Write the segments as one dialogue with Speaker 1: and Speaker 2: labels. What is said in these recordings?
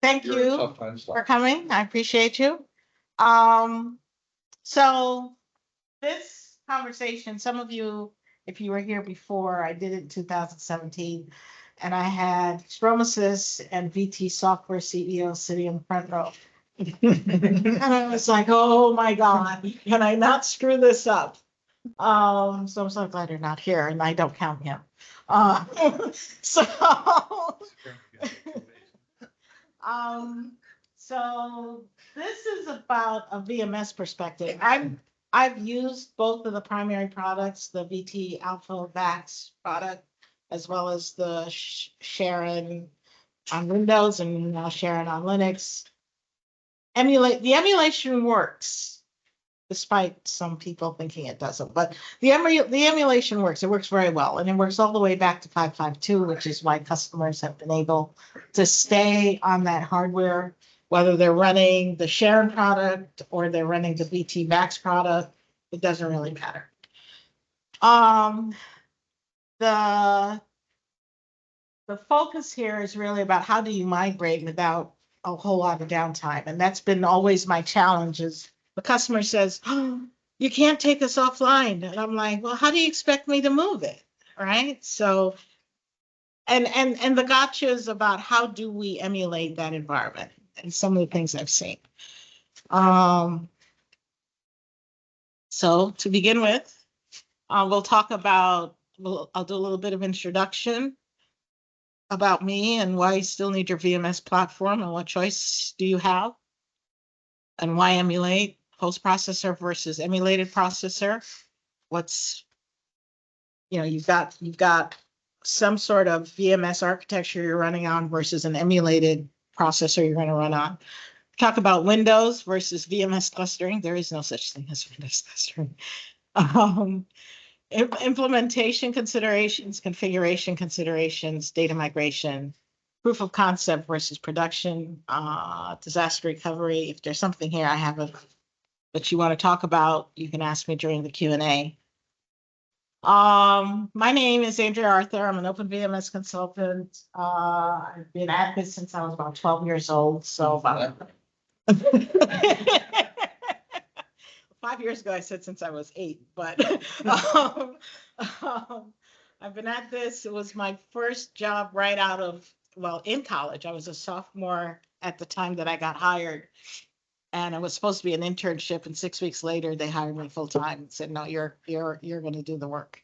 Speaker 1: thank
Speaker 2: You're a
Speaker 1: you
Speaker 2: tough time
Speaker 1: for
Speaker 2: slot.
Speaker 1: coming. I appreciate you. So this conversation, some of you, if you were here before, I did it in 2017, and I had Stromasis and VT Software CEO sitting in the front row. And I was like, oh my God, can I not screw this up? So I'm so glad you're not here, and I don't count him. Uh, so, um, so this is about a VMS perspective. I've used both of the primary products, the VT Alpha Vax product, as well as the Sharon on Windows and now Sharon on Linux. The emulation works, despite some people thinking it doesn't. But the emulation works. It works very well, and it works all the way back to 5.5.2, which is why customers have been able to stay on that hardware, whether they're running the Sharon product or they're running the VT Max product. It doesn't really matter. The focus here is really about how do you migrate without a whole lot of downtime, and that's been always my challenge. Is the customer says, oh, you can't take this offline, and I'm like, well, how do you expect me to move it, right? So, and the gotchas about how do we emulate that environment, and some of the things I've seen. So to begin with, we'll talk about. I'll do a little bit of introduction about me and why you still need your VMS platform and what choice do you have, and why emulate host processor versus emulated processor. What's, you've got some sort of VMS architecture you're running on versus an emulated processor you're going to run on. Talk about Windows versus VMS clustering. There is no such thing as Windows clustering. Implementation considerations, configuration considerations, data migration, proof of concept versus production, disaster recovery. If there's something here I haven't that you want to talk about, you can ask me during the Q&A. My name is Andrea Arthur. I'm an OpenVMS consultant. I've been at this since I was about 12 years old. So about 5 years ago, I said since I was 8, but I've been at this. It was my first job right out of, in college. I was a sophomore at the time that I got hired, and it was supposed to be an internship. And 6 weeks later, they hired me full time and said, "No, you're going to do the work."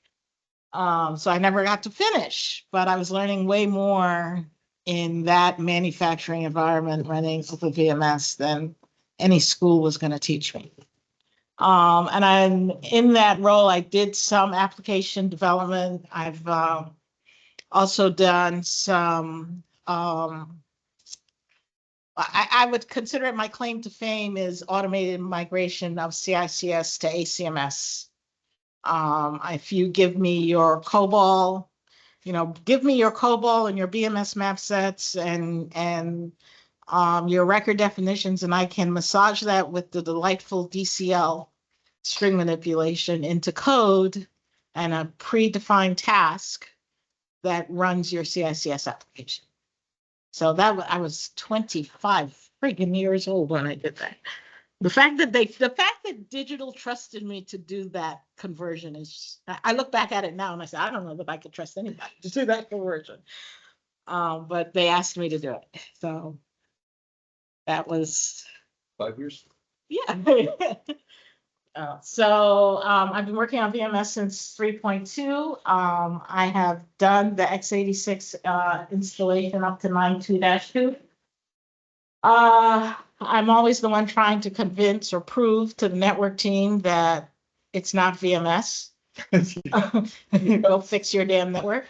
Speaker 1: So I never got to finish, but I was learning way more in that manufacturing environment running OpenVMS than any school was going to teach me. And I'm in that role. I did some application development. I've also done some, I would consider it my claim to fame is automated migration of CICS to ACMS. If you give me your COBOL, give me your COBOL and your BMS map sets and your record definitions, and I can massage that with the delightful DCL string manipulation into code and a predefined task that runs your CICS application. So that I was 25 freaking years old when I did that. The fact that Digital trusted me to do that conversion is, I look back at it now and I say, I don't know that I could trust anybody to do that conversion. But they asked me to do it. So that was
Speaker 2: 5 years.
Speaker 1: Yeah. So I've been working on VMS since 3.2. I have done the x86 installation up to 9.2-2. I'm always the one trying to convince or prove to the network team that it's not VMS. Go fix your damn network.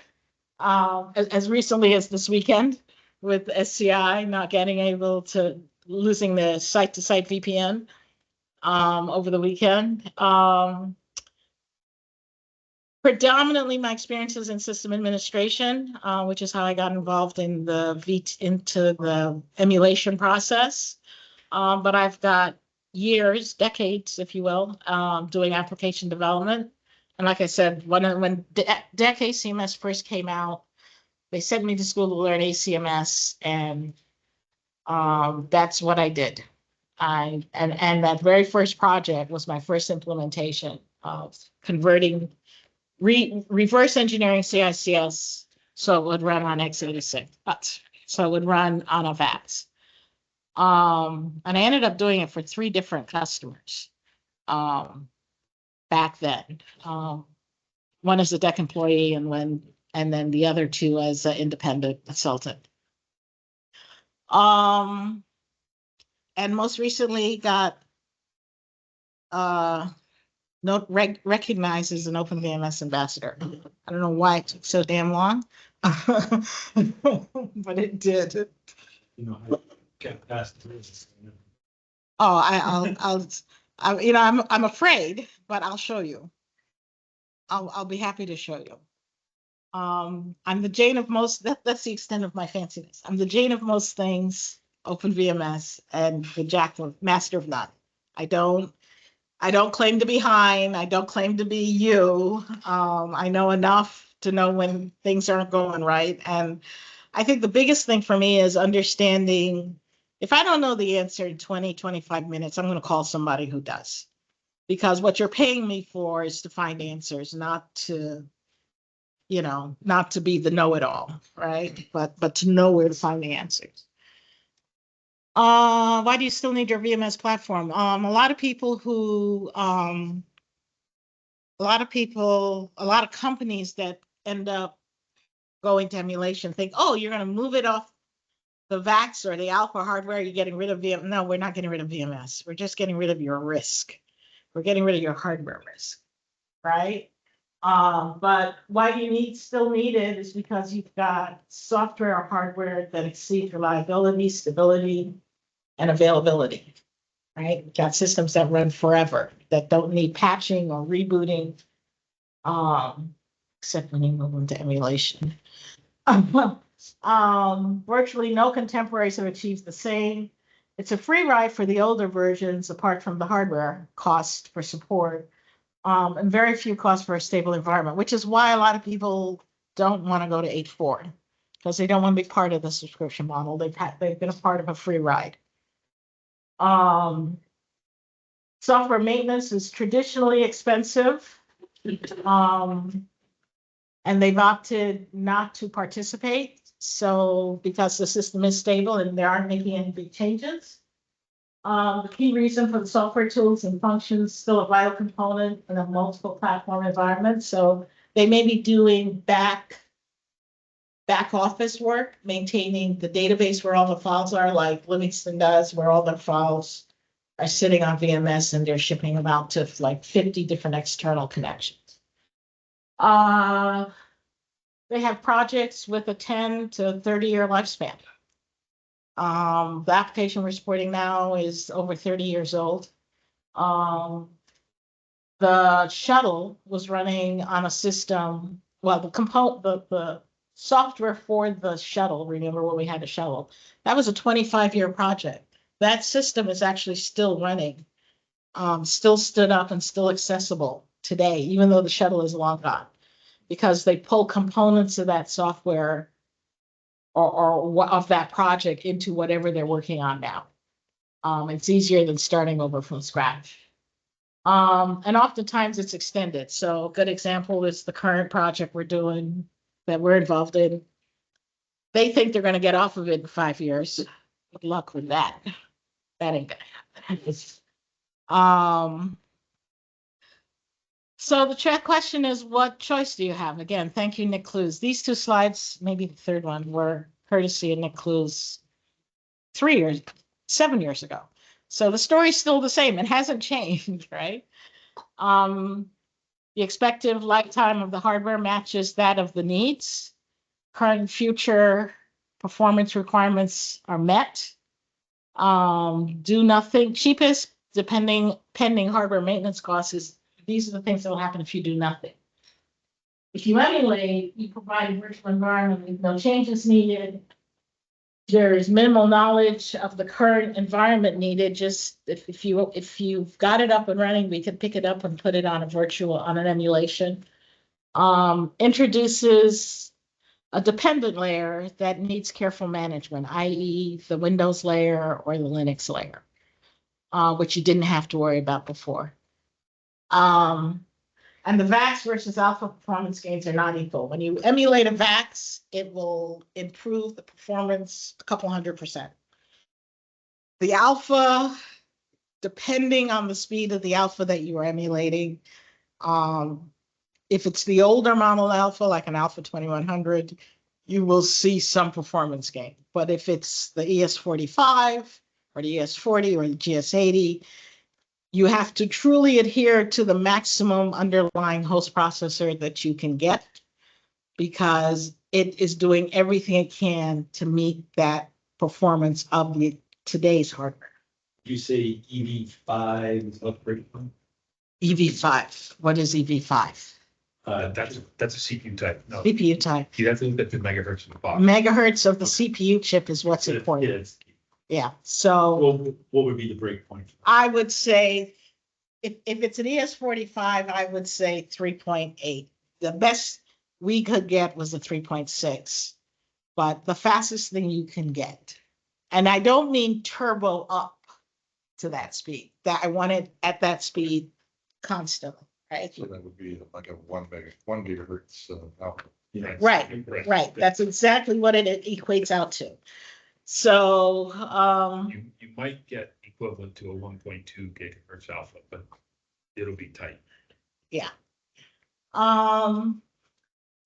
Speaker 1: As recently as this weekend with SCI not getting able to, losing the site-to-site VPN over the weekend. Predominantly my experiences in system administration, which is how I got involved in into the emulation process. But I've got years, decades, if you will, doing application development. And like I said, when DEC ACMS first came out, they sent me to school to learn ACMS, and That's what I did. And that very first project was my first implementation of converting reverse engineering CICS so it would run on x86, so it would run on a VAX. And I ended up doing it for 3 different customers back then. One as a deck employee and then the other 2 as an independent consultant. And most recently got recognized as an OpenVMS ambassador. I don't know why it took so damn long, but it did.
Speaker 2: You know, I get past this.
Speaker 1: Oh, I'm afraid, but I'll show you. I'll be happy to show you. I'm the Jane of most, that's the extent of my fanciness. I'm the Jane of most things, OpenVMS, and the Jack of Master of none. I don't claim to be Hein. I don't claim to be you. I know enough to know when things aren't going right. And I think the biggest thing for me is understanding, if I don't know the answer in 20, 25 minutes, I'm going to call somebody who does. Because what you're paying me for is to find answers, not to be the know-it-all, right? But to know where to find the answers. Why do you still need your VMS platform? A lot of companies that end up going to emulation think, oh, you're going to move it off the VAX or the Alpha hardware, you're getting rid of VMS. No, we're not getting rid of VMS. We're just getting rid of your risk. We're getting rid of your hardware risk, right? But why do you still need it is because you've got software or hardware that exceeds reliability, stability, and availability, right? You've got systems that run forever, that don't need patching or rebooting, except when you move into emulation. Virtually no contemporaries have achieved the same. It's a free ride for the older versions, apart from the hardware cost for support, and very few costs for a stable environment, which is why a lot of people don't want to go to H4 because they don't want to be part of the subscription model. They've been a part of a free ride. Software maintenance is traditionally expensive. And they've opted not to participate. So because the system is stable and they aren't making any big changes. The key reason for the software tools and functions still a vital component in a multiple platform environment. So they may be doing back office work, maintaining the database where all the files are, like Livingston does, where all their files are sitting on VMS and they're shipping them out to like 50 different external connections. They have projects with a 10 to 30-year lifespan. The application we're supporting now is over 30 years old. The shuttle was running on a system, well, the software for the shuttle, remember when we had a shuttle, that was a 25-year project. That system is actually still running, still stood up and still accessible today, even though the shuttle is long gone, because they pull components of that software or of that project into whatever they're working on now. It's easier than starting over from scratch. And oftentimes it's extended. So a good example is the current project we're doing that we're involved in. They think they're going to get off of it in 5 years. Good luck with that. That ain't gonna happen. So the chat question is, what choice do you have? Again, thank you, Nick Clues. These 2 slides, maybe the third one, were courtesy of Nick Clues 7 years ago. So the story's still the same. It hasn't changed, right? The expected lifetime of the hardware matches that of the needs. Current and future performance requirements are met. Do nothing. Cheapest, pending hardware maintenance costs is, these are the things that will happen if you do nothing. If you emulate, you provide a virtual environment with no changes needed. There's minimal knowledge of the current environment needed. Just if you've got it up and running, we can pick it up and put it on an emulation. Introduces a dependent layer that needs careful management, i.e. the Windows layer or the Linux layer, which you didn't have to worry about before. And the VAX versus alpha performance gains are not equal. When you emulate a VAX, it will improve the performance a couple 100%. The alpha, depending on the speed of the alpha that you are emulating, if it's the older model alpha, like an alpha 2100, you will see some performance gain. But if it's the ES45 or the ES40 or the GS80, you have to truly adhere to the maximum underlying host processor that you can get, because it is doing everything it can to meet that performance of today's hardware.
Speaker 2: You say EV5 is what breakpoint?
Speaker 1: EV5. What is EV5?
Speaker 3: That's a CPU type. No,
Speaker 1: CPU type.
Speaker 3: you have to look at the megahertz in the box.
Speaker 1: Megahertz of the CPU chip is what's important.
Speaker 2: Yes.
Speaker 1: Yeah. So
Speaker 2: Well, what would be the breakpoint?
Speaker 1: I would say if it's an ES45, I would say 3.8. The best we could get was a 3.6, but the fastest thing you can get. And I don't mean turbo up to that speed, that I want it at that speed constantly, right?
Speaker 4: So that would be like a 1 gigahertz output.
Speaker 2: Yeah.
Speaker 1: Right. That's exactly what it equates out to. So
Speaker 3: You might get equivalent to a 1.2 gigahertz alpha, but it'll be tight.
Speaker 1: yeah.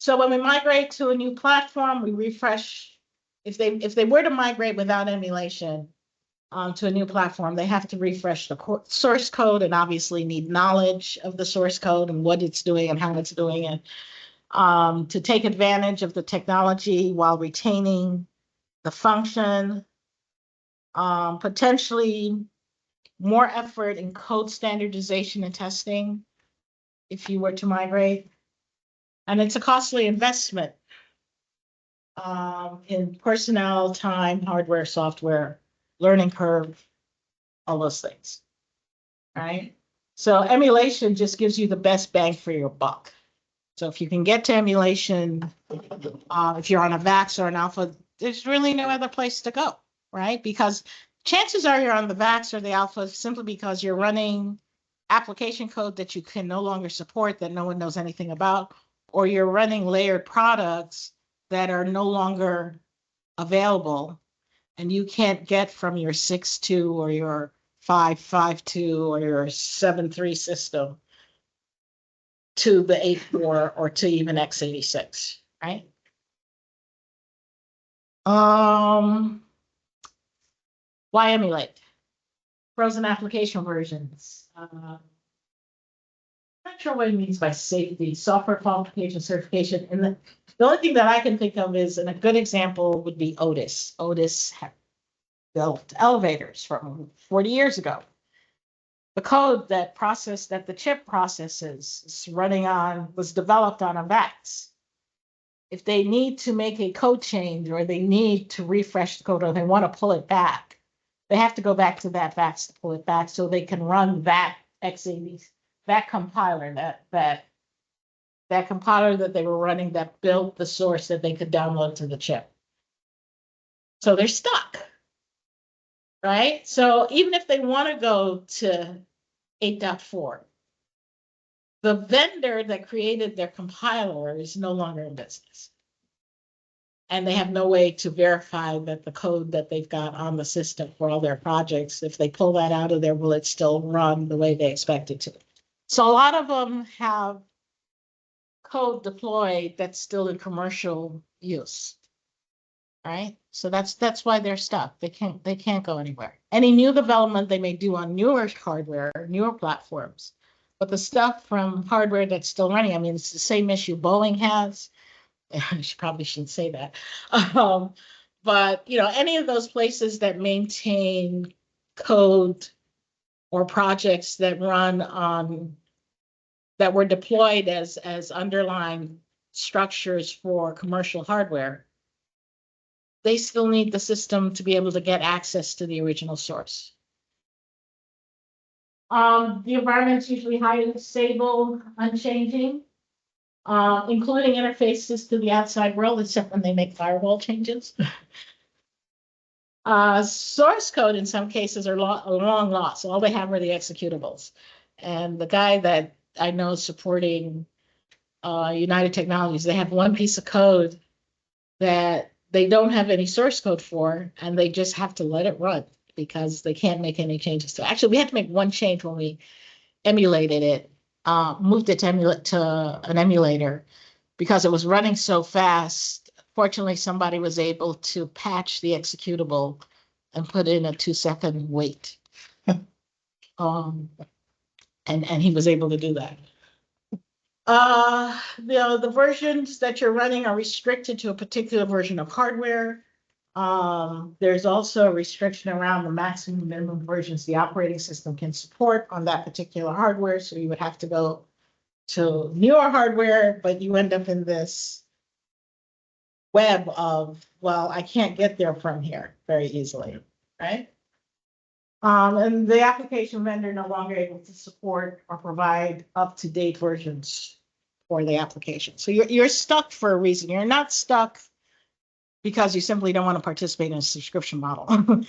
Speaker 1: So when we migrate to a new platform, we refresh. If they were to migrate without emulation to a new platform, they have to refresh the source code and obviously need knowledge of the source code and what it's doing and how it's doing it, to take advantage of the technology while retaining the function, potentially more effort in code standardization and testing if you were to migrate. And it's a costly investment in personnel, time, hardware, software, learning curve, all those things, right? So emulation just gives you the best bang for your buck. So if you can get to emulation, if you're on a VAX or an alpha, there's really no other place to go, right? Because chances are you're on the VAX or the alpha simply because you're running application code that you can no longer support, that no one knows anything about, or you're running layered products that are no longer available and you can't get from your 6.2 or your 5.5.2 or your 7.3 system to the 8.4 or to even x86, right? Why emulate? Frozen application versions. I'm not sure what it means by safety, software qualification, certification. And the only thing that I can think of is, and a good example would be Otis. Otis built elevators from 40 years ago. The code that the chip processes is was developed on a VAX. If they need to make a code change or they need to refresh the code or they want to pull it back, they have to go back to that VAX to pull it back so they can run that x86, that compiler, that compiler that they were running that built the source that they could download to the chip. So they're stuck, right? So even if they want to go to 8.4, the vendor that created their compiler is no longer in business. And they have no way to verify that the code that they've got on the system for all their projects, if they pull that out of there, will it still run the way they expect it to? So a lot of them have code deployed that's still in commercial use, right? So that's why they're stuck. They can't go anywhere. Any new development they may do on newer hardware, newer platforms, but the stuff from hardware that's still running, I mean, it's the same issue Boeing has. I probably shouldn't say that. But any of those places that maintain code or projects that run on, that were deployed as underlying structures for commercial hardware, they still need the system to be able to get access to the original source. The environment's usually highly stable, unchanging. including interfaces to the outside world, except when they make firewall changes. Source code in some cases are long lost. All they have are the executables. And the guy that I know supporting United Technologies, they have one piece of code that they don't have any source code for, and they just have to let it run because they can't make any changes to it. Actually, we had to make one change when we emulated it, moved it to an emulator because it was running so fast. Fortunately, somebody was able to patch the executable and put in a 2-second wait. And he was able to do that. The versions that you're running are restricted to a particular version of hardware. There's also a restriction around the maximum and minimum versions the operating system can support on that particular hardware. So you would have to go to newer hardware, but you end up in this web of, well, I can't get there from here very easily, right? And the application vendor no longer able to support or provide up-to-date versions for the application. So you're stuck for a reason. You're not stuck because you simply don't want to participate in a subscription model.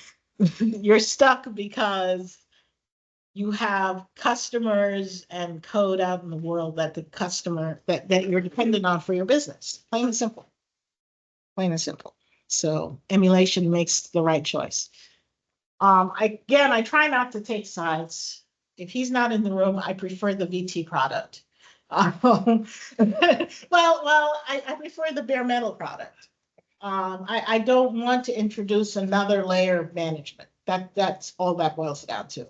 Speaker 1: You're stuck because you have customers and code out in the world that the customer that you're dependent on for your business. Plain and simple. Plain and simple. So emulation makes the right choice. I try not to take sides. If he's not in the room, I prefer the VT product. I prefer the bare metal product. I don't want to introduce another layer of management. That's all that boils down to.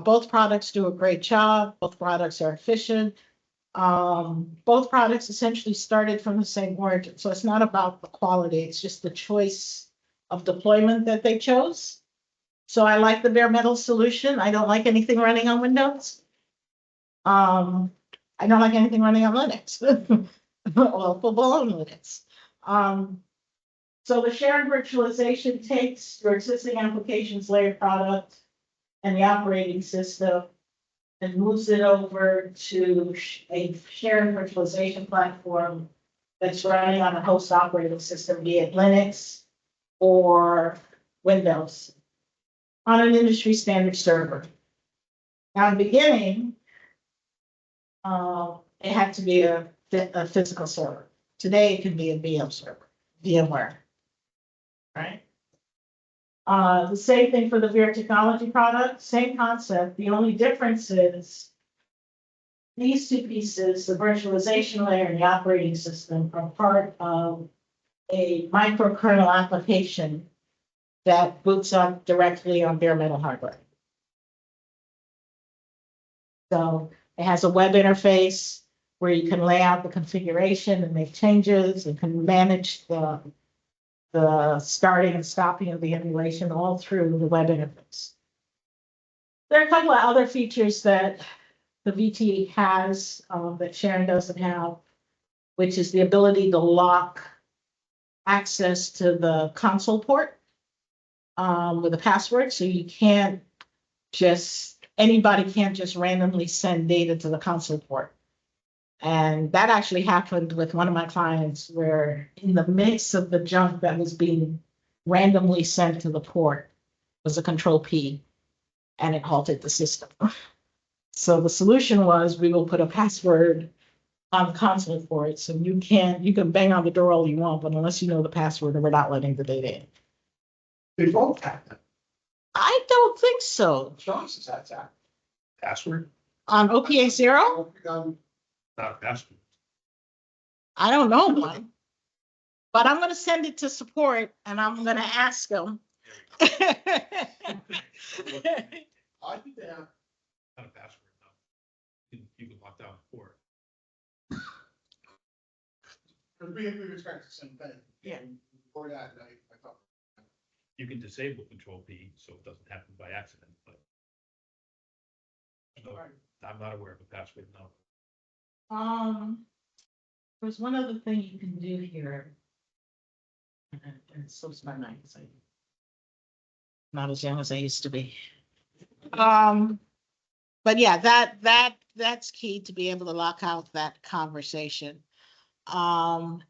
Speaker 1: Both products do a great job. Both products are efficient. Both products essentially started from the same origin. So it's not about the quality, it's just the choice of deployment that they chose. So I like the bare metal solution. I don't like anything running on Windows. I don't like anything running on Linux. Well, full-blown Linux. So the shared virtualization takes your existing applications layer product and the operating system and moves it over to a shared virtualization platform that's running on a host operating system, be it Linux or Windows, on an industry standard server. Now, in the beginning, it had to be a physical server. Today, it can be a VM server, VMware, right? The same thing for the VR technology product, same concept. The only difference is these two pieces, the virtualization layer and the operating system, are part of a microkernel application that boots up directly on bare metal hardware. So it has a web interface where you can lay out the configuration and make changes and can manage the starting and stopping of the emulation all through the web interface. There are a couple of other features that the VT has that Sharon doesn't have, which is the ability to lock access to the console port with a password. So you can't anybody can't just randomly send data to the console port. And that actually happened with one of my clients where in the midst of the junk that was being randomly sent to the port was a control P and it halted the system. So the solution was we will put a password on the console port so you can bang on the door all you want, but unless you know the password, we're not letting the data in.
Speaker 4: They both have that.
Speaker 1: I don't think so.
Speaker 4: Johnson has that.
Speaker 3: Password,
Speaker 1: On OPA 0?
Speaker 3: not a password.
Speaker 1: I don't know one. But I'm going to send it to support and I'm going to ask them.
Speaker 4: I think they have.
Speaker 3: Not a password, no. You can lock down the port.
Speaker 4: We experienced the same thing.
Speaker 1: Yeah.
Speaker 4: Before that, I thought.
Speaker 3: You can disable control P so it doesn't happen by accident, but no, I'm not aware of a password, no.
Speaker 1: There's one other thing you can do here. And it slips my mind because I'm not as young as I used to be. But yeah, that's key to be able to lock out that conversation. And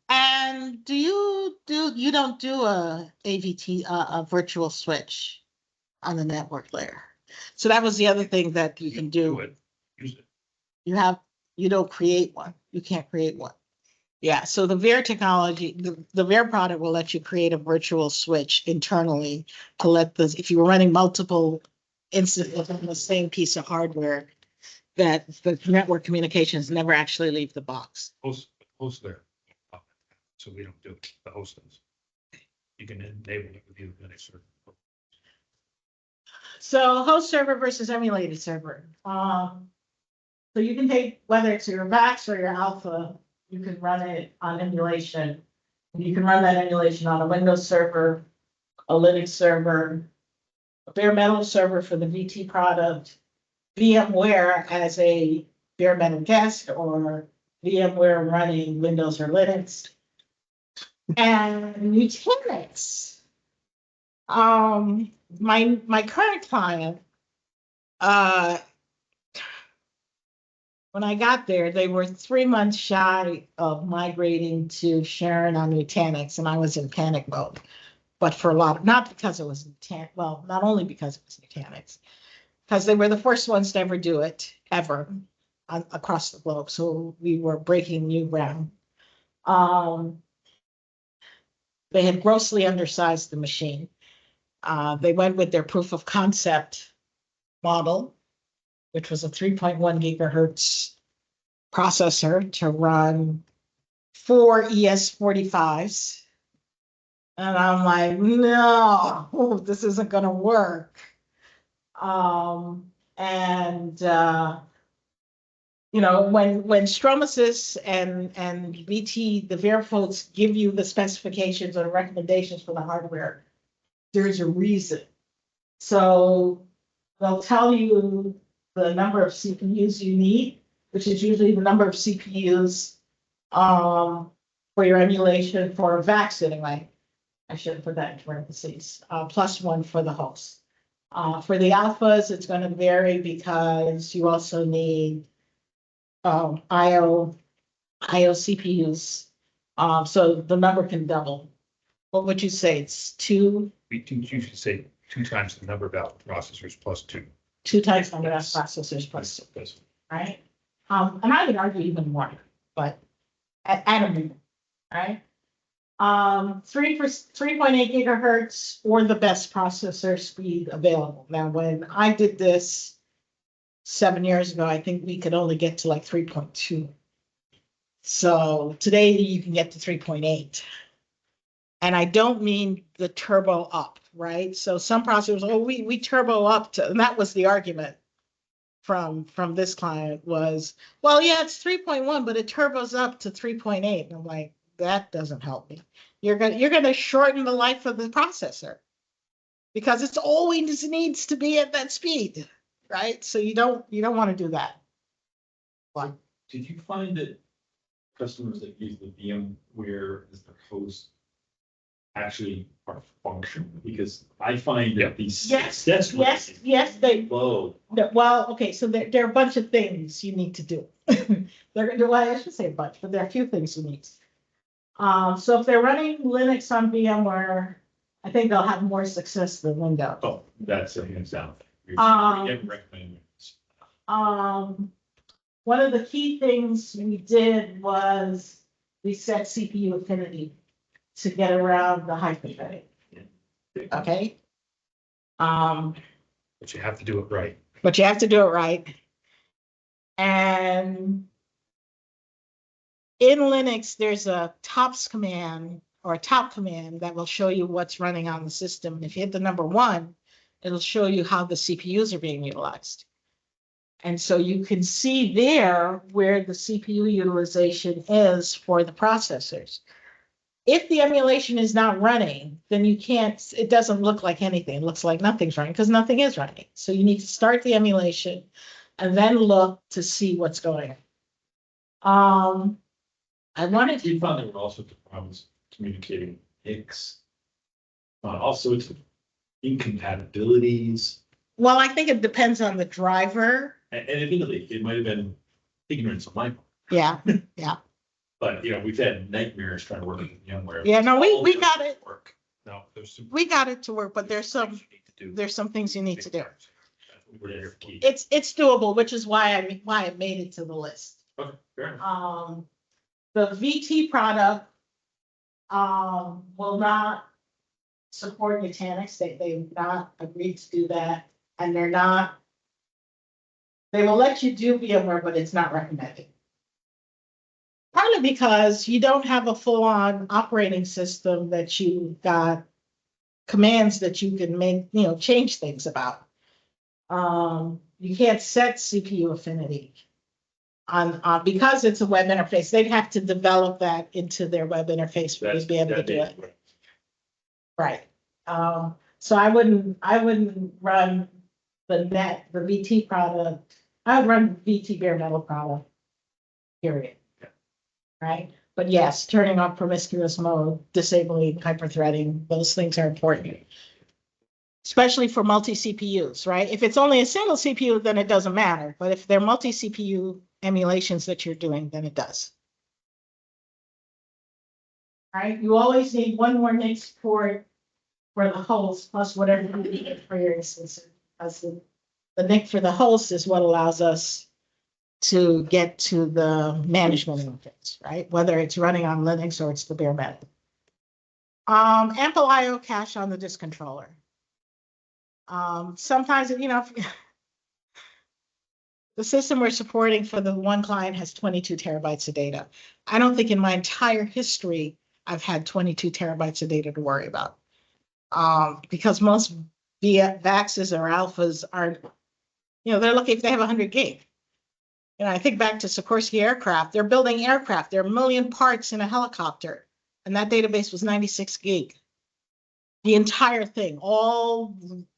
Speaker 1: you don't do a AVT, a virtual switch on the network layer. So that was the other thing that you can do.
Speaker 3: it, use it.
Speaker 1: You don't create one. You can't create one. Yeah, so the VAR technology, the VAR product will let you create a virtual switch internally to let if you were running multiple instances on the same piece of hardware, that the network communications never actually leave the box.
Speaker 3: Host there. So we don't do it, the host does. You can enable it with the Linux server.
Speaker 1: So host server versus emulated server. So you can take, whether it's your VAX or your alpha, you can run it on emulation. You can run that emulation on a Windows server, a Linux server, a bare metal server for the VT product, VMware as a bare metal guest, or VMware running Windows or Linux. And Nutanix. My current client, when I got there, they were 3 months shy of migrating to Sharon on Nutanix, and I was in panic mode. But for a lot, not because it was Nutanix, well, not only because it was Nutanix, because they were the first ones to ever do it, ever, across the globe. So we were breaking new ground. They had grossly undersized the machine. They went with their proof of concept model, which was a 3.1 gigahertz processor to run 4 ES45s. And I'm like, no, this isn't going to work. When Stromysys and BT, the VAR folks give you the specifications or the recommendations for the hardware, there's a reason. So they'll tell you the number of CPUs you need, which is usually the number of CPUs for your emulation for a VAX anyway. I should have put that in parentheses, plus one for the host. For the alphas, it's going to vary because you also need IO CPUs. So the number can double. What would you say? It's two
Speaker 3: We usually say 2 times the number of alpha processors plus 2.
Speaker 1: times the number of
Speaker 3: Yes.
Speaker 1: processors plus two,
Speaker 3: Yes.
Speaker 1: right? And I would argue even more, but at a minimum, right? 3.8 gigahertz or the best processor speed available. Now, when I did this 7 years ago, I think we could only get to like 3.2. So today you can get to 3.8. And I don't mean the turbo up, right? So some processors, we turbo up to, and that was the argument from this client was, well, yeah, it's 3.1, but it turbos up to 3.8. And I'm like, that doesn't help me. You're gonna shorten the life of the processor because it's always needs to be at that speed, right? So you don't want to do that. Why?
Speaker 2: Did you find that customers that use the VMware as their host actually are functional? Because I find that these.
Speaker 1: Yes,
Speaker 2: That's
Speaker 1: yes, they.
Speaker 2: low.
Speaker 1: Well, okay, so there are a bunch of things you need to do. Well, I should say a bunch, but there are a few things you need. So if they're running Linux on VMware, I think they'll have more success than Windows.
Speaker 2: Oh, that's a hands down. Recommend.
Speaker 1: One of the key things we did was we set CPU affinity to get around the hyperthreading. Okay.
Speaker 3: But you have to do it right.
Speaker 1: But you have to do it right. And in Linux, there's a tops command or a top command that will show you what's running on the system. And if you hit the number 1, it'll show you how the CPUs are being utilized. And so you can see there where the CPU utilization is for the processors. If the emulation is not running, then it doesn't look like anything. It looks like nothing's running because nothing is running. So you need to start the emulation and then look to see what's going on.
Speaker 2: We found there were also problems communicating PICs. All sorts of incompatibilities.
Speaker 1: Well, I think it depends on the driver.
Speaker 2: And admittedly, it might have been ignorance on my part.
Speaker 1: Yeah, yeah.
Speaker 2: But, we've had nightmares trying to work with VMware.
Speaker 1: Yeah, no, we
Speaker 2: All
Speaker 1: got
Speaker 2: doesn't
Speaker 1: it.
Speaker 2: work.
Speaker 3: No, there's some.
Speaker 1: We got it to work, but there's some things you need to do.
Speaker 2: We're there for key.
Speaker 1: It's doable, which is why I made it to the list.
Speaker 2: Okay, fair enough.
Speaker 1: The VT product will not support Nutanix. They've not agreed to do that, and they will let you do VMware, but it's not recommended. Partly because you don't have a full-on operating system that you got commands that you can make, change things about. You can't set CPU affinity on because it's a web interface. They'd have to develop that into their web interface for you to be able to do it. Right. So I wouldn't run the VT product. I would run VT bare metal product, period. Right. But yes, turning off promiscuous mode, disabling hyperthreading, those things are important. Especially for multi-CPUs, right? If it's only a single CPU, then it doesn't matter. But if they're multi-CPU emulations that you're doing, then it does. Right? You always need one more NIC port for the host plus whatever you need for your instance. Because the NIC for the host is what allows us to get to the management interface, right? Whether it's running on Linux or it's the bare metal. Ample IO cache on the disk controller. Sometimes, the system we're supporting for the one client has 22 terabytes of data. I don't think in my entire history I've had 22 terabytes of data to worry about. Because most VAXs or alphas aren't, they're lucky if they have 100 gig. I think back to Sikorsky aircraft. They're building aircraft. There are a million parts in a helicopter, and that database was 96 gig. The entire thing, all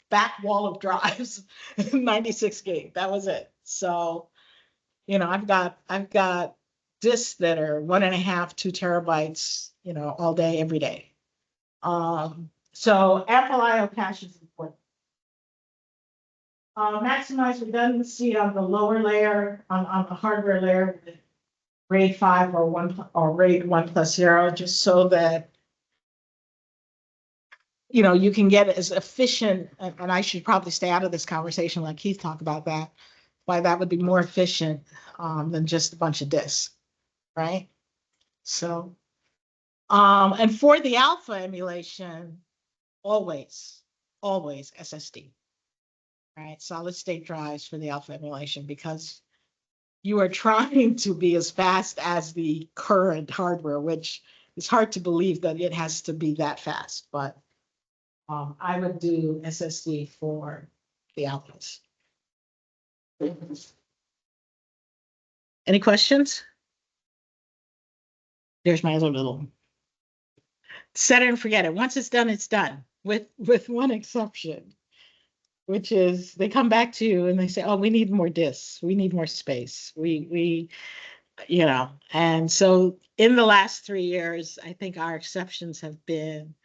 Speaker 1: back wall of drives, 96 gig. That was it. So, I've got disks that are 1.5, 2 terabytes, all day, every day. So ample IO cache is important. Maximize redundancy on the lower layer, on the hardware layer, with RAID 5 or RAID 1+0, just so that you can get as efficient, and I should probably stay out of this conversation, let Keith talk about that, why that would be more efficient than just a bunch of disks, right? So, and for the alpha emulation, always SSD, right? Solid state drives for the alpha emulation, because you are trying to be as fast as the current hardware, which is hard to believe that it has to be that fast, but I would do SSD for the alphas. Any questions? There's my other little set it and forget it. Once it's done, it's done, with one exception, which is they come back to you and they say, oh, we need more disks. We need more space. And so in the last 3 years, I think our exceptions have been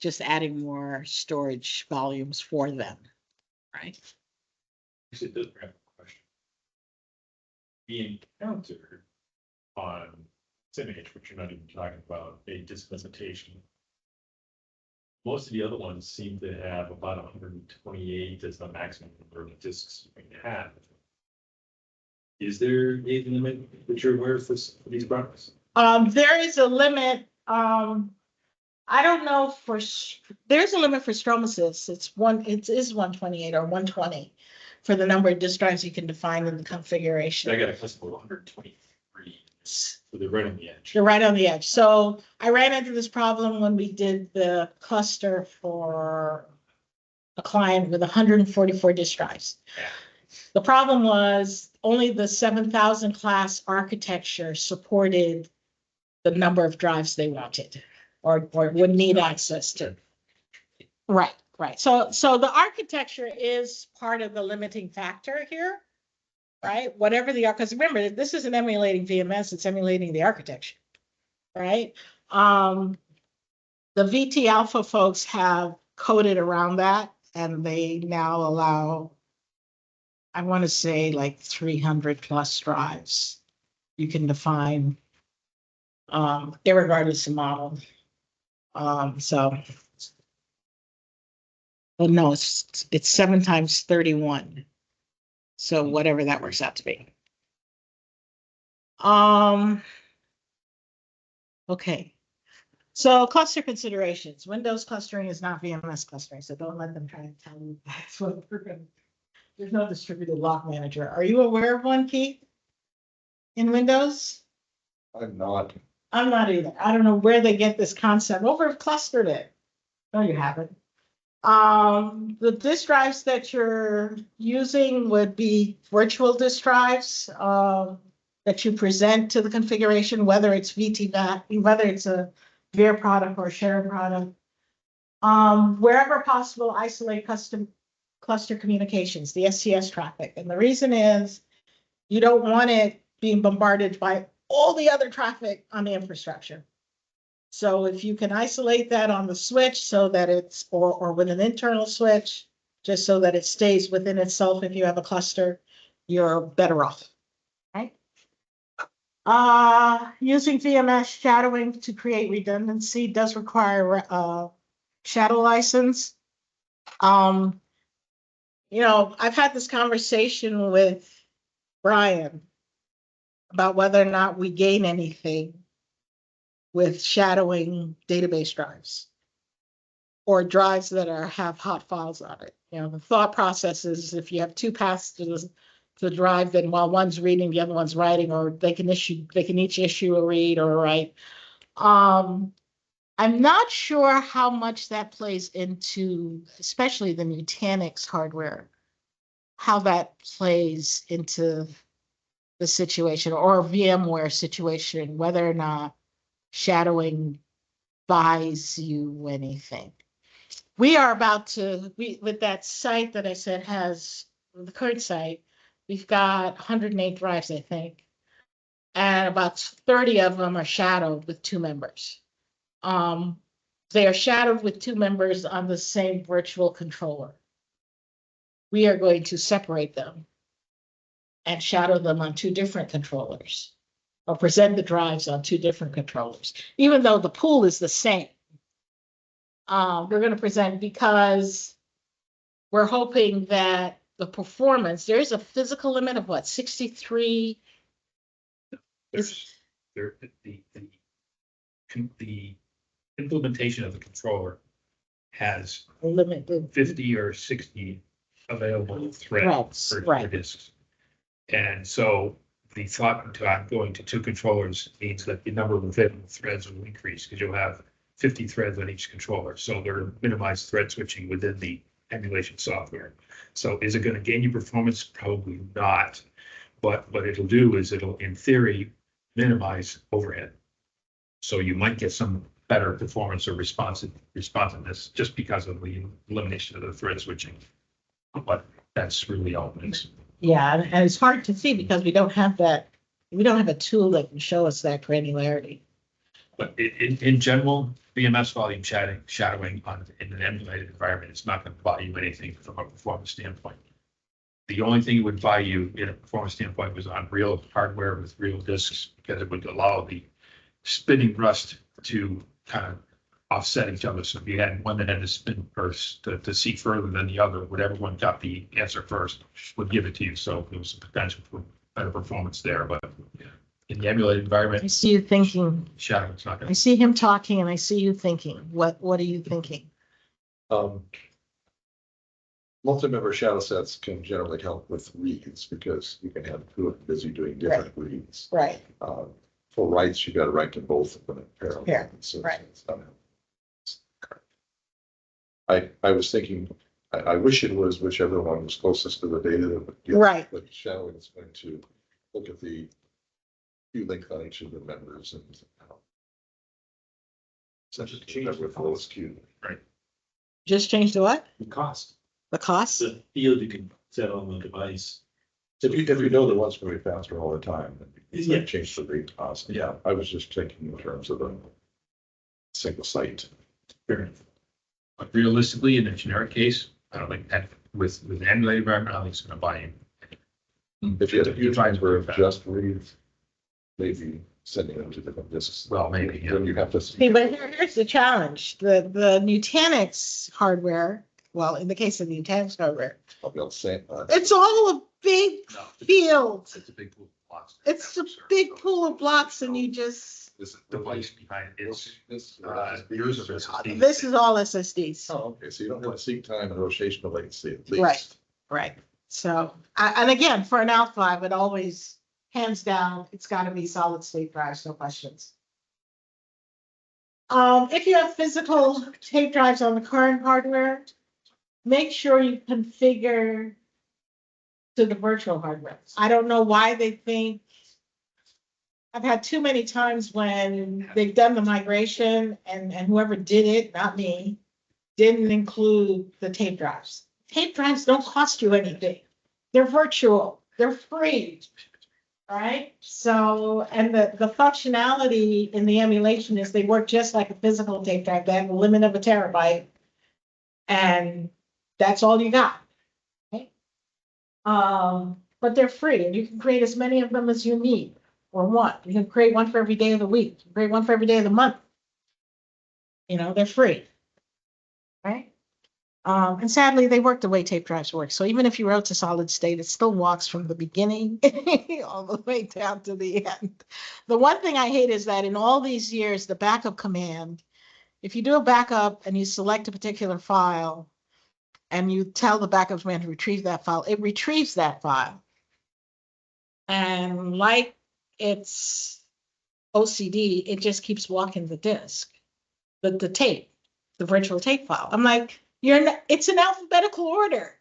Speaker 1: just adding more storage volumes for them, right?
Speaker 2: Actually, it does bring up a question. We encountered on Simage, which you're not even talking about, a disk limitation. Most of the other ones seem to have about 128 as the maximum number of disks you can have. Is there a limit that you're aware of for these products?
Speaker 1: There is a limit. I don't know there's a limit for Stromysys. It is 128 or 120 for the number of disk drives you can define in the configuration.
Speaker 2: I got a customer 123. So they're right on the edge.
Speaker 1: They're right on the edge. So I ran into this problem when we did the cluster for a client with 144 disk drives.
Speaker 2: Yeah.
Speaker 1: The problem was only the 7000 class architecture supported the number of drives they wanted or would need access to. Right. So the architecture is part of the limiting factor here, right? Whatever because remember, this isn't emulating VMS, it's emulating the architecture, right? The VT Alpha folks have coded around that, and they now allow, I want to say, like 300 plus drives you can define irregardless of model. So. Well, no, it's 7 times 31. So whatever that works out to be. Okay. So cluster considerations. Windows clustering is not VMS clustering, so don't let them try to tell you that's what we're going to. There's no distributed lock manager. Are you aware of one, Keith? In Windows?
Speaker 4: I'm not.
Speaker 1: I'm not either. I don't know where they get this concept. Over clustered it. No, you haven't. The disk drives that you're using would be virtual disk drives that you present to the configuration, whether it's VTVAT, whether it's a VIR product or a shared product. Wherever possible, isolate custom cluster communications, the SCS traffic. And the reason is you don't want it being bombarded by all the other traffic on the infrastructure. So if you can isolate that on the switch so that it's, or with an internal switch, just so that it stays within itself if you have a cluster, you're better off, right? Using VMS shadowing to create redundancy does require a shadow license. You know, I've had this conversation with Brian about whether or not we gain anything with shadowing database drives or drives that have hot files on it. You know, the thought process is if you have two paths to the drive, then while one's reading, the other one's writing, or they can each issue a read or a write. I'm not sure how much that plays into, especially the Nutanix hardware, how that plays into the situation or VMware situation, whether or not shadowing buys you anything. We are about to, with that site that I said has, the current site, we've got 108 drives, I think, and about 30 of them are shadowed with 2 members. They are shadowed with 2 members on the same virtual controller. We are going to separate them and shadow them on 2 different controllers, or present the drives on 2 different controllers, even though the pool is the same. We're going to present because we're hoping that the performance, there's a physical limit of what, 63?
Speaker 3: The implementation of the controller has
Speaker 1: Limited
Speaker 3: 50 or 60 available threads for
Speaker 1: right.
Speaker 3: disks. And so the thought to going to 2 controllers means that the number of available threads will increase because you'll have 50 threads on each controller. So they're minimized thread switching within the emulation software. So is it going to gain you performance? Probably not. But what it'll do is it'll, in theory, minimize overhead. So you might get some better performance or responsiveness just because of the elimination of the thread switching. But that's really all it is.
Speaker 1: Yeah, and it's hard to see because we don't have that. We don't have a tool that can show us that granularity.
Speaker 3: But in general, VMS volume shadowing in an emulated environment is not going to buy you anything from a performance standpoint. The only thing it would buy you in a performance standpoint was on real hardware with real disks, because it would allow the spinning rust to kind of offset each other. So if you had one that had to spin first to see further than the other, whatever one got the answer first would give it to you. So there was some potential for better performance there. But in the emulated environment,
Speaker 1: I see you thinking.
Speaker 3: shadowing's not going
Speaker 1: I see him talking, and I see you thinking. What are you thinking?
Speaker 4: Multi-member shadow sets can generally help with reads because you can have 2 busy doing different reads.
Speaker 1: Right.
Speaker 4: For writes, you got to write to both of them in parallel.
Speaker 1: Yeah,
Speaker 4: So
Speaker 1: right.
Speaker 4: I was thinking, I wish it was whichever one was closest to the data that would get.
Speaker 1: Right.
Speaker 4: But shadowing is going to look at the queue length on each of the members and
Speaker 2: Such as change the
Speaker 4: lowest queue.
Speaker 3: Right.
Speaker 1: Just change the what?
Speaker 2: the cost,
Speaker 1: The cost?
Speaker 2: the field you can set on the device.
Speaker 4: If you know the one's going to be faster all the time, then you
Speaker 2: Yeah.
Speaker 4: can change the read cost.
Speaker 2: Yeah.
Speaker 4: I was just thinking in terms of a single site.
Speaker 3: Fair enough. But realistically, in a generic case, I don't think that with an emulated environment, I don't think it's going to buy you.
Speaker 4: If you had a huge number of just reads, maybe sending them to different disks.
Speaker 3: Well, maybe, yeah.
Speaker 4: Then you have to.
Speaker 1: See, but here's the challenge. The Nutanix hardware, well, in the case of the Nutanix hardware,
Speaker 4: I'll be able to say,
Speaker 1: it's all a big
Speaker 3: No,
Speaker 1: field.
Speaker 3: It's a big pool of blocks.
Speaker 1: It's a big pool of blocks and you just,
Speaker 4: this is
Speaker 3: Device behind it. It's,
Speaker 4: This,
Speaker 3: years of SSD.
Speaker 1: this is all SSDs.
Speaker 4: Oh, okay, so you don't have a seek time and rotational latency at
Speaker 1: Right.
Speaker 4: least.
Speaker 1: Right. So, and again, for an Alpha, I would always, hands down, it's got to be solid state drives, no questions. If you have physical tape drives on the current hardware, make sure you configure to the virtual hardware. I don't know why they think, I've had too many times when they've done the migration and whoever did it, not me, didn't include the tape drives. Tape drives don't cost you anything. They're virtual, they're free. Right? So, and the functionality in the emulation is they work just like a physical tape drive. They have a limit of a terabyte. And that's all you got. Okay? But they're free and you can create as many of them as you need or want. You can create one for every day of the week, you can create one for every day of the month. You know, they're free. Right? And sadly, they work the way tape drives work. So even if you wrote to solid state, it still walks from the beginning all the way down to the end. The one thing I hate is that in all these years, the backup command, if you do a backup and you select a particular file and you tell the backup command to retrieve that file, it retrieves that file. And like it's OCD, it just keeps walking the disk, the tape, the virtual tape file. I'm like, it's in alphabetical order.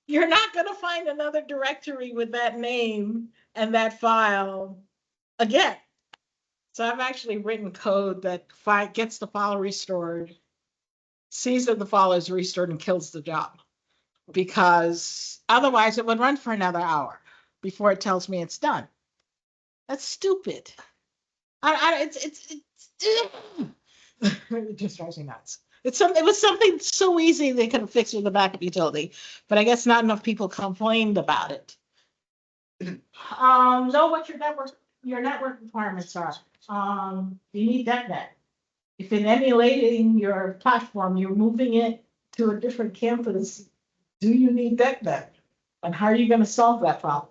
Speaker 1: You're not going to find another directory with that name and that file again. So I've actually written code that gets the file restored, sees that the file is restored and kills the job, because otherwise it would run for another hour before it tells me it's done. That's stupid. It just drives me nuts. It was something so easy they could have fixed with the backup utility, but I guess not enough people complained about it. Know what your network requirements are. You need DevNet. If in emulating your platform, you're moving it to a different campus, do you need DevNet? And how are you going to solve that problem?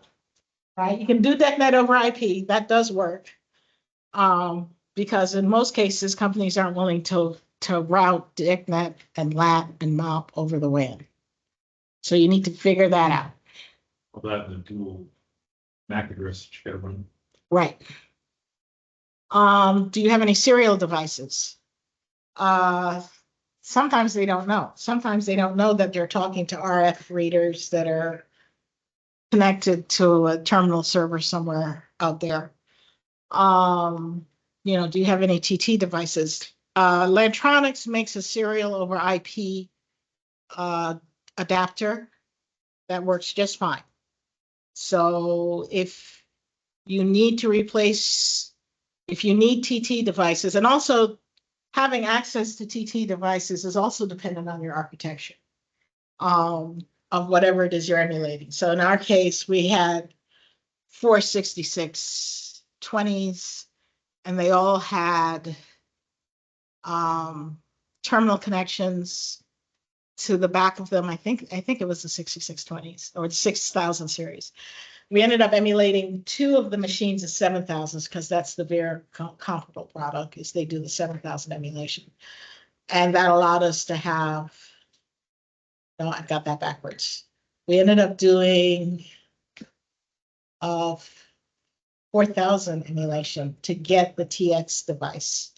Speaker 1: Right? You can do DevNet over IP. That does work. Because in most cases, companies aren't willing to route DirectNet and LAT and MOP over the WAN. So you need to figure that out.
Speaker 2: Well, that and the dual MAC address that you gotta run.
Speaker 1: Right. Do you have any serial devices? Sometimes they don't know. Sometimes they don't know that they're talking to RF readers that are connected to a terminal server somewhere out there. Do you have any TT devices? Lantronix makes a serial over IP adapter that works just fine. So if you need TT devices, and also having access to TT devices is also dependent on your architecture of whatever it is you're emulating. So in our case, we had 46620s, and they all had terminal connections to the back of them. I think it was the 6620s or the 6000 series. We ended up emulating two of the machines as 7000s because that's the very comparable product, is they do the 7000 emulation. And that allowed us to have, no, I got that backwards. We ended up doing 4000 emulation to get the TX device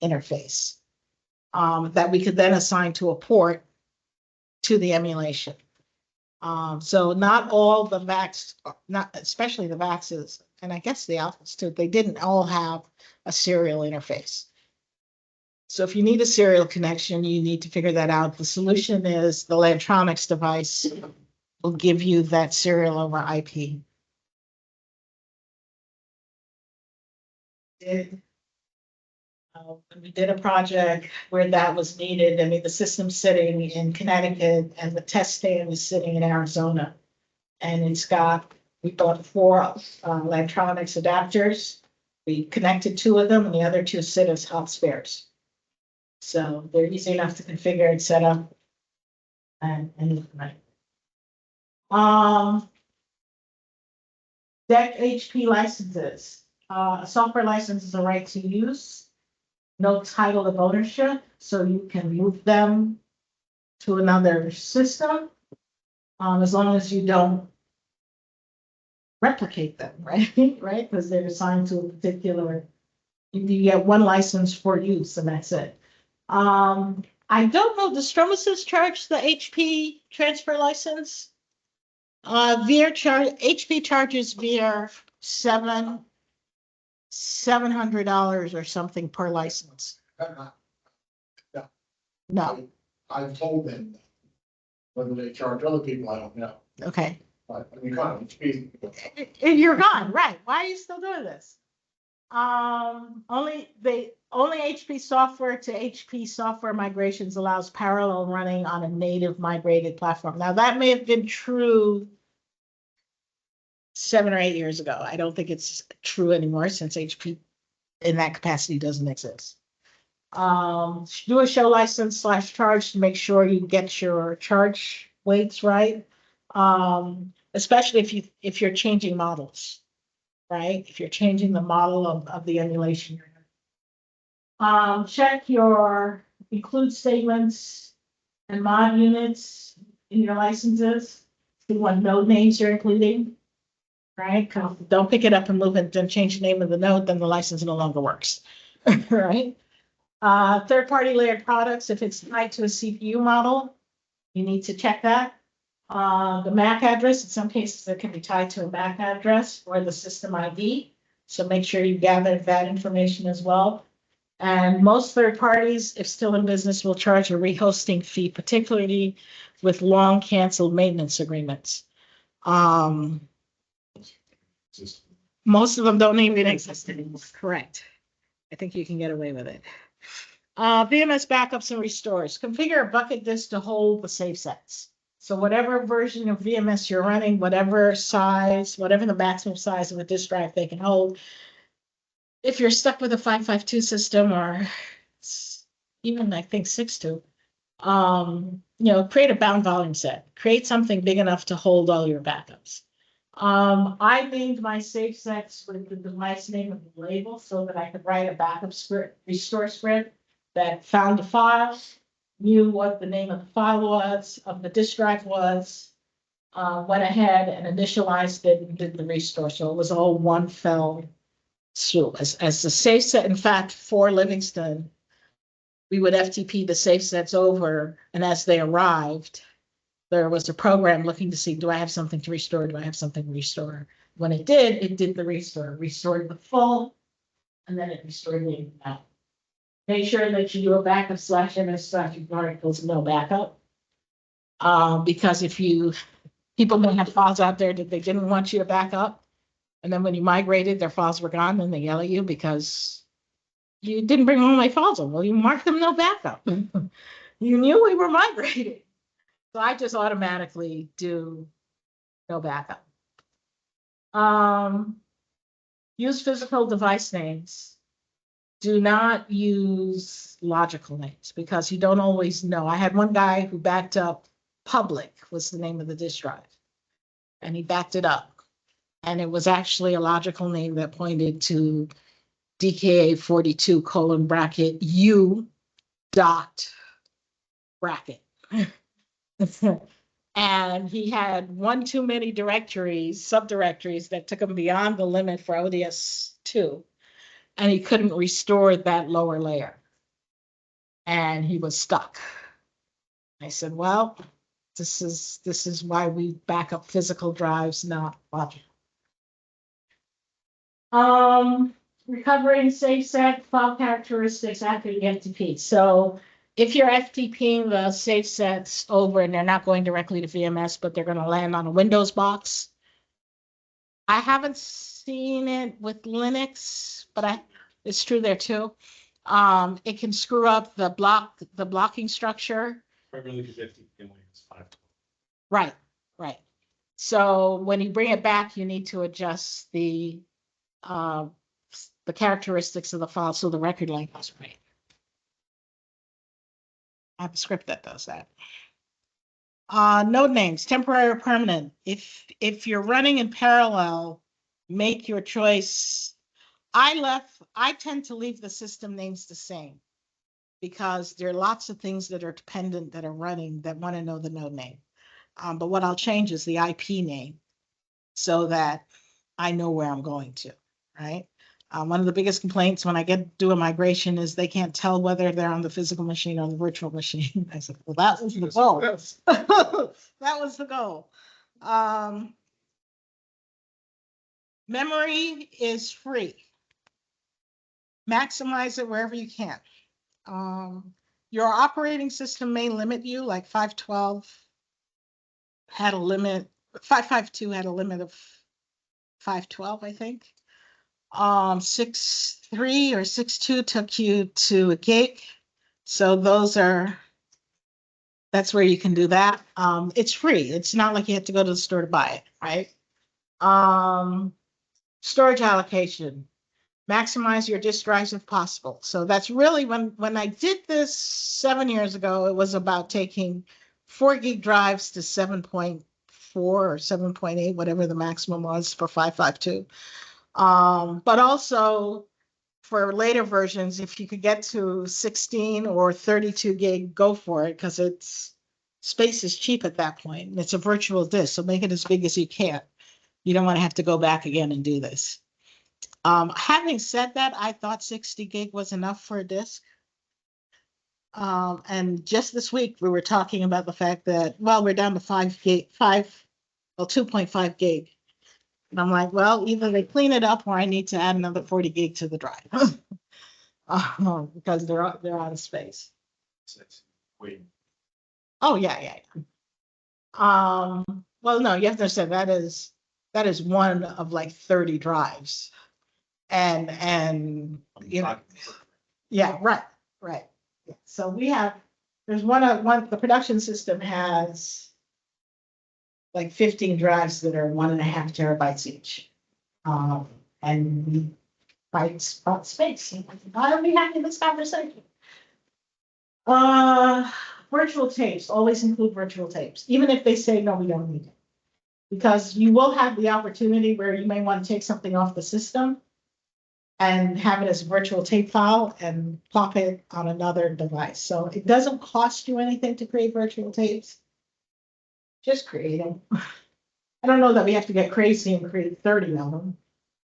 Speaker 1: interface that we could then assign to a port to the emulation. So not all the VACs, especially the VACs, and I guess the alphas too, they didn't all have a serial interface. So if you need a serial connection, you need to figure that out. The solution is the Lantronix device will give you that serial over IP. We did a project where that was needed. I mean, the system's sitting in Connecticut and the test stand is sitting in Arizona. And we bought 4 Lantronix adapters. We connected two of them and the other two sit as hot spares. So they're easy enough to configure and set up and implement. Deck HP licenses. A software license is a right to use, no title of ownership, so you can move them to another system, as long as you don't replicate them, right? Right, because they're assigned to a particular, you get one license for use and that's it. I don't know, does Stromasys charge the HP transfer license? HP charges VR $700 or something per license. No,
Speaker 5: I've told them that. Whether they charge other people, I don't know.
Speaker 1: okay.
Speaker 5: But I mean, kind of,
Speaker 1: You're gone, right? Why are you still doing this? Only HP software to HP software migrations allows parallel running on a native migrated platform. Now that may have been true 7 or 8 years ago. I don't think it's true anymore since HP in that capacity doesn't exist. Do a show license / charge to make sure you get your charge weights right. Especially if you're changing models, right? If you're changing the model of the emulation. Check your include statements and mod units in your licenses. See what node names you're including, right? Don't pick it up and move it, then change the name of the node, then the license no longer works, right? Third-party layered products, if it's tied to a CPU model, you need to check that. The MAC address, in some cases, it can be tied to a MAC address or the system ID. So make sure you gather that information as well. And most third parties, if still in business, will charge a rehosting fee, particularly with long canceled maintenance agreements. Most of them don't even exist anymore. Correct. I think you can get away with it. VMS backups and restores. Configure a bucket disk to hold the save sets. So whatever version of VMS you're running, whatever size, whatever the maximum size of the disk drive they can hold. If you're stuck with a 552 system or even I think 6.2, create a bound volume set. Create something big enough to hold all your backups. I named my save sets with the device name of the label so that I could write a backup script, restore script that found the file, knew what the name of the file was, of the disk drive was, went ahead and initialized it and did the restore. So it was all one fell swoop. As the safe set, in fact, for Livingston, we would FTP the safe sets over, and as they arrived, there was a program looking to see, do I have something to restore? Do I have something to restore? When it did the restore, restored the full, and then it restored the amount. Make sure that you do a backup /ms/ignore equals no backup. Because people may have files out there that they didn't want you to back up. And then when you migrated, their files were gone, and they yell at you because you didn't bring all my files up. Well, you marked them no backup. You knew we were migrating. So I just automatically do no backup. Use physical device names. Do not use logical names because you don't always know. I had one guy who backed up public was the name of the disk drive. And he backed it up. And it was actually a logical name that pointed to DKA 42 :bracket U dot bracket. And he had one too many subdirectories that took him beyond the limit for ODS2. And he couldn't restore that lower layer. And he was stuck. I said, well, this is why we back up physical drives, not logical. Recovering safe set file characteristics after you FTP. So if you're FTPing the safe sets over and they're not going directly to VMS, but they're going to land on a Windows box. I haven't seen it with Linux, but it's true there too. It can screw up the blocking structure.
Speaker 2: Primarily because FTP only is 5.
Speaker 1: Right. So when you bring it back, you need to adjust the the characteristics of the file, so the record length is right. I have a script that does that. Node names, temporary or permanent. If you're running in parallel, make your choice. I tend to leave the system names the same because there are lots of things that are dependent that are running that want to know the node name. But what I'll change is the IP name so that I know where I'm going to, right? One of the biggest complaints when I do a migration is they can't tell whether they're on the physical machine or the virtual machine. I said, well, that was the goal. That was the goal. Memory is free. Maximize it wherever you can. Your operating system may limit you, like 512 had a limit, 552 had a limit of 512, I think. 6.3 or 6.2 took you to a gig. So that's where you can do that. It's free. It's not like you have to go to the store to buy it, right? Storage allocation. Maximize your disk drives if possible. So that's really when I did this 7 years ago, it was about taking 4 gig drives to 7.4 or 7.8, whatever the maximum was for 552. But also for later versions, if you could get to 16 or 32 gig, go for it because space is cheap at that point. And it's a virtual disk, so make it as big as you can. You don't want to have to go back again and do this. Having said that, I thought 60 gig was enough for a disk. And just this week, we were talking about the fact that, well, we're down to 2.5 gig. And I'm like, well, either they clean it up or I need to add another 40 gig to the drive because they're out of space.
Speaker 2: Wait,
Speaker 1: Oh, yeah. Well, no, you have to understand that is one of like 30 drives. And you know, yeah, right. Yeah. So there's the production system has like 15 drives that are 1.5 terabytes each. And we fight about space. Why are we having this conversation? Virtual tapes, always include virtual tapes, even if they say, no, we don't need it. Because you will have the opportunity where you may want to take something off the system and have it as a virtual tape file and plop it on another device. So it doesn't cost you anything to create virtual tapes. Just create them. I don't know that we have to get crazy and create 30 of them,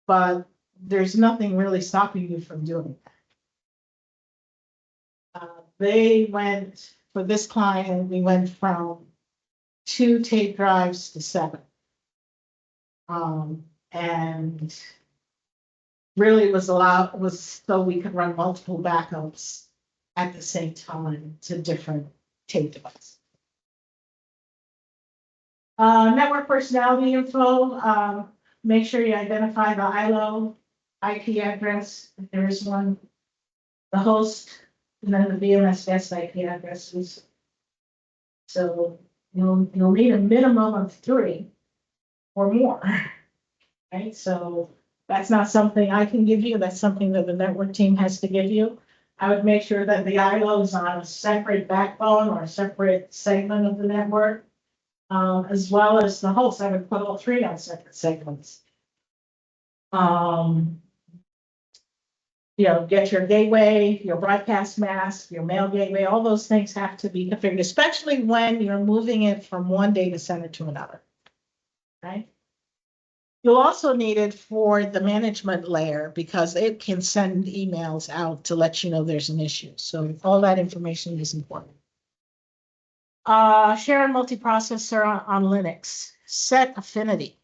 Speaker 1: but there's nothing really stopping you from doing that. For this client, we went from 2 tape drives to 7. And really was so we could run multiple backups at the same time to different tape devices. Network personality info, make sure you identify the ILO IP address, if there is one, the host, and then the VMS guest IP addresses. So you'll need a minimum of 3 or more, right? So that's not something I can give you. That's something that the network team has to give you. I would make sure that the ILO is on a separate backbone or a separate segment of the network, as well as the host. I would put all 3 on separate segments. Get your gateway, your broadcast mask, your mail gateway, all those things have to be configured, especially when you're moving it from one data center to another, right? You'll also need it for the management layer because it can send emails out to let you know there's an issue. So all that information is important. Share and multiprocessor on Linux, set affinity.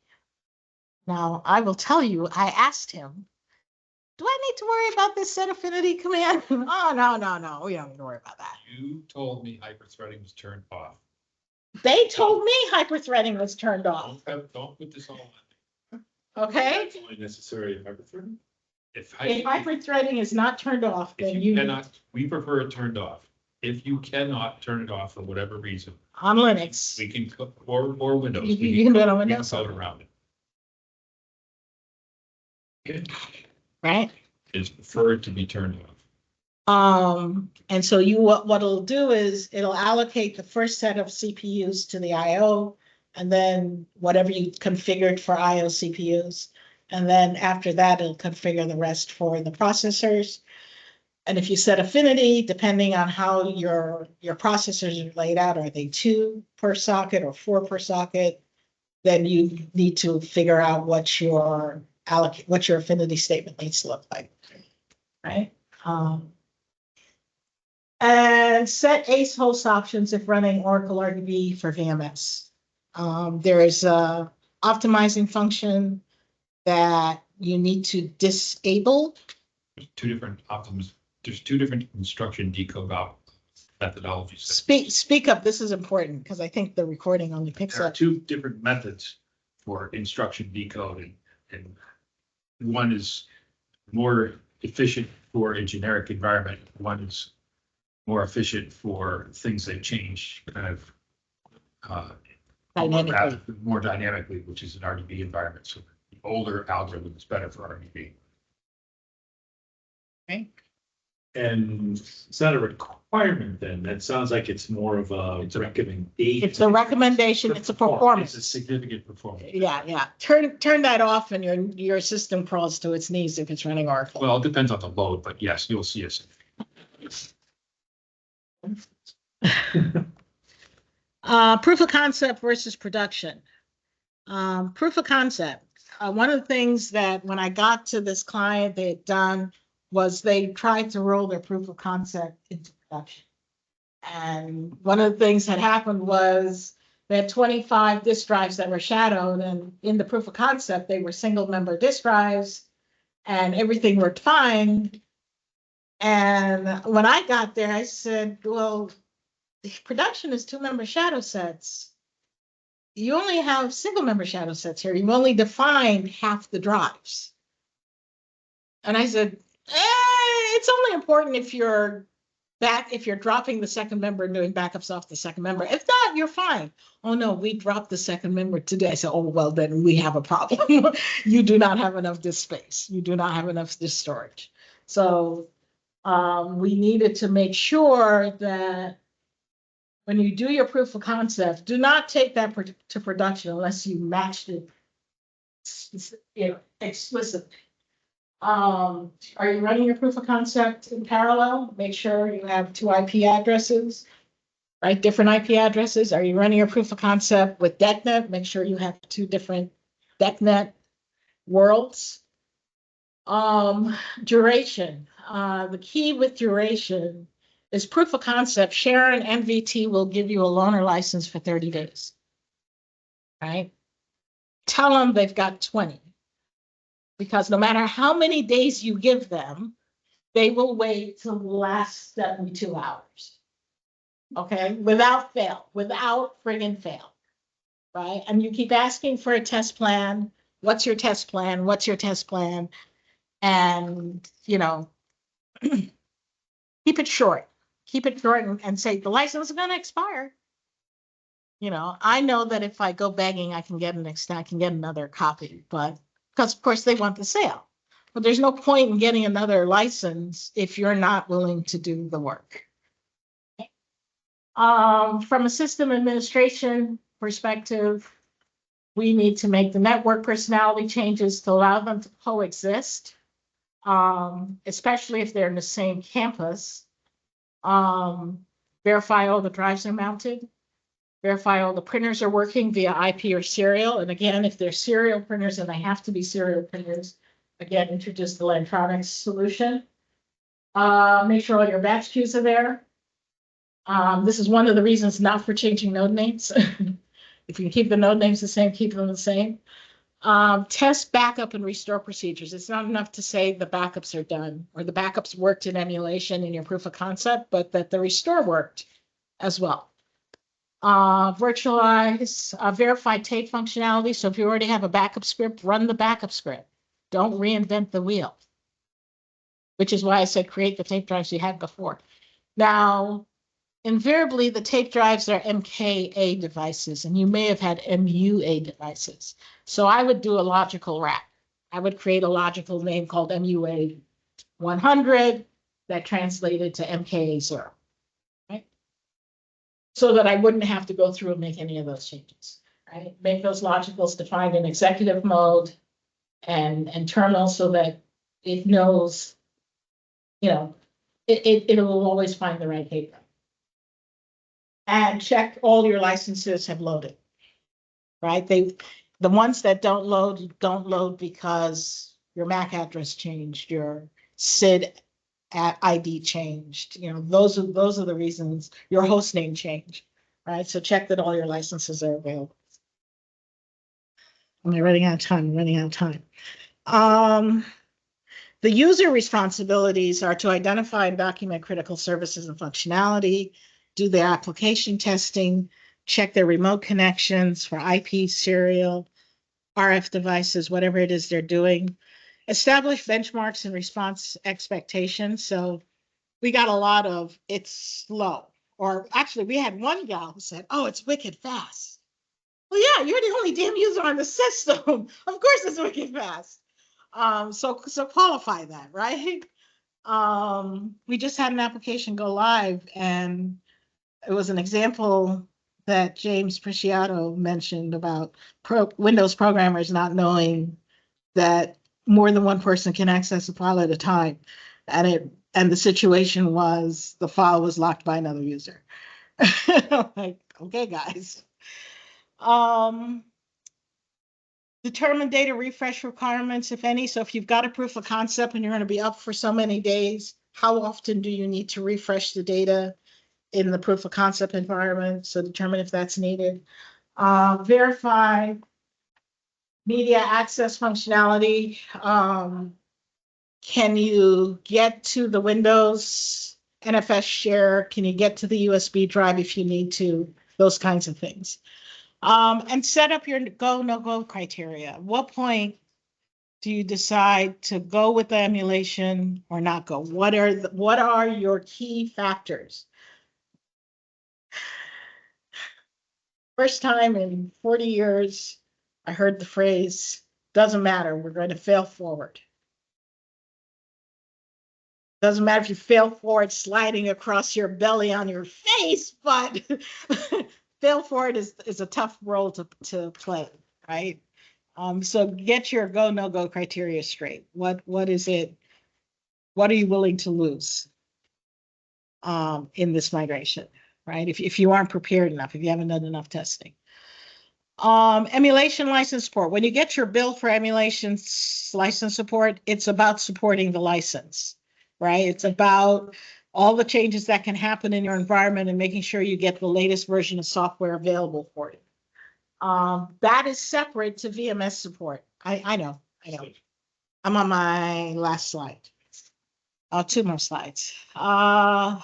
Speaker 1: Now, I will tell you, I asked him, do I need to worry about this set affinity command? Oh, no, we don't need to worry about that.
Speaker 3: You told me hyperthreading was turned off.
Speaker 1: They told me hyperthreading was turned off,
Speaker 3: Don't put this all on.
Speaker 1: okay?
Speaker 2: That's only necessary if hyperthreading.
Speaker 3: If
Speaker 1: hyperthreading is not turned off, then
Speaker 3: you cannot, we prefer it turned off. If you cannot turn it off for whatever reason,
Speaker 1: on Linux,
Speaker 3: we can, or Windows.
Speaker 1: you can do it on
Speaker 3: We
Speaker 1: Windows,
Speaker 3: can code around it.
Speaker 1: right?
Speaker 3: It's preferred to be turned off.
Speaker 1: And so what it'll do is it'll allocate the first set of CPUs to the IO, and then whatever you configured for IO CPUs. And then after that, it'll configure the rest for the processors. And if you set affinity, depending on how your processors are laid out, are they 2 per socket or 4 per socket? Then you need to figure out what your affinity statement needs to look like, right? And set ACE host options if running Oracle RDB for VMS. There is a optimizing function that you need to disable.
Speaker 3: There's two different there's 2 different instruction decode methodologies.
Speaker 1: Speak up, this is important, because I think the recording only picks
Speaker 3: There are
Speaker 1: up.
Speaker 3: 2 different methods for instruction decoding, and one is more efficient for a generic environment. One is more efficient for things that change kind of
Speaker 1: Dynamically.
Speaker 3: more dynamically, which is an RDB environment. So the older algorithm is better for RDB.
Speaker 1: Okay.
Speaker 2: And it's not a requirement then. That sounds like it's more of a recommendation.
Speaker 1: It's a recommendation, it's a performance.
Speaker 3: It's a significant performance.
Speaker 1: Yeah. Turn that off and your system crawls to its knees if it's running Oracle.
Speaker 3: Well, it depends on the load, but yes, you'll see us.
Speaker 1: Proof of concept versus production. Proof of concept. One of the things that when I got to this client, they had done was they tried to roll their proof of concept into production. And one of the things that happened was they had 25 disk drives that were shadowed, and in the proof of concept, they were single member disk drives, and everything worked fine. And when I got there, I said, well, production is 2-member shadow sets. You only have single member shadow sets here. You've only defined half the drives. And I said, it's only important if you're dropping the second member and doing backups off the second member. If not, you're fine. Oh no, we dropped the second member today. I said, oh, well, then we have a problem. You do not have enough disk space. You do not have enough disk storage. So we needed to make sure that when you do your proof of concept, do not take that to production unless you matched it explicitly. Are you running your proof of concept in parallel? Make sure you have 2 IP addresses, right? Different IP addresses. Are you running your proof of concept with DECnet? Make sure you have 2 different DECnet worlds. Duration. The key with duration is proof of concept. Sharon NVT will give you a loaner license for 30 days, right? Tell them they've got 20. Because no matter how many days you give them, they will wait till the last 72 hours. Okay, without fail, without friggin' fail, right? And you keep asking for a test plan. What's your test plan? What's your test plan? And, keep it short. Keep it short and say the license is going to expire. I know that if I go begging, I can get another copy, but because of course they want the sale. But there's no point in getting another license if you're not willing to do the work. From a system administration perspective, we need to make the network personality changes to allow them to coexist, especially if they're in the same campus. Verify all the drives are mounted. Verify all the printers are working via IP or serial. And again, if they're serial printers and they have to be serial printers, again, introduce the Lantronix solution. Make sure all your batch queues are there. This is one of the reasons not for changing node names. If you can keep the node names the same, keep them the same. Test backup and restore procedures. It's not enough to say the backups are done or the backups worked in emulation in your proof of concept, but that the restore worked as well. Virtualize, verify tape functionality. So if you already have a backup script, run the backup script. Don't reinvent the wheel, which is why I said create the tape drives you had before. Now, invariably, the tape drives are MKA devices, and you may have had MUA devices. So I would do a logical wrap. I would create a logical name called MUA 100, that translated to MKA0, right? So that I wouldn't have to go through and make any of those changes, right? Make those logicals defined in executive mode and terminal so that it knows, you know, it'll always find the right paper. And check all your licenses have loaded, right? The ones that don't load because your MAC address changed, your SID ID changed. You know, those are the reasons. Your host name changed, right? So check that all your licenses are available. Am I running out of time? I'm running out of time. The user responsibilities are to identify and document critical services and functionality, do their application testing, check their remote connections for IP, serial, RF devices, whatever it is they're doing, establish benchmarks and response expectations. So we got a lot of it's slow, or actually we had one gal who said, oh, it's wicked fast. Well, yeah, you're the only damn user on the system. Of course it's wicked fast. So qualify that, right? We just had an application go live, and it was an example that James Preciado mentioned about Windows programmers not knowing that more than one person can access a file at a time. And the situation was the file was locked by another user. Like, okay, guys. Determine data refresh requirements, if any. So if you've got a proof of concept and you're going to be up for so many days, how often do you need to refresh the data in the proof of concept environment? So determine if that's needed. Verify media access functionality. Can you get to the Windows NFS share? Can you get to the USB drive if you need to? Those kinds of things. And set up your go, no go criteria. At what point do you decide to go with the emulation or not go? What are your key factors? First time in 40 years, I heard the phrase, doesn't matter, we're going to fail forward. Doesn't matter if you fail forward sliding across your belly on your face, but fail forward is a tough role to play, right? So get your go, no go criteria straight. What is it? What are you willing to lose in this migration, right? If you aren't prepared enough, if you haven't done enough testing. Emulation license support. When you get your bill for emulation license support, it's about supporting the license, right? It's about all the changes that can happen in your environment and making sure you get the latest version of software available for you. That is separate to VMS support. I know. I'm on my last slide. 2 more slides. DR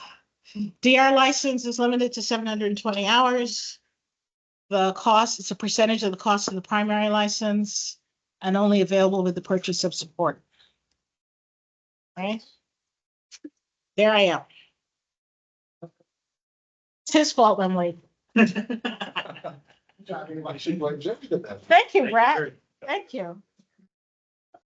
Speaker 1: license is limited to 720 hours. The cost, it's a percentage of the cost of the primary license and only available with the purchase of support. Right? There I am. It's his fault I'm late.
Speaker 4: I should blame Jeff for that.
Speaker 1: Thank you, Brad. Thank you.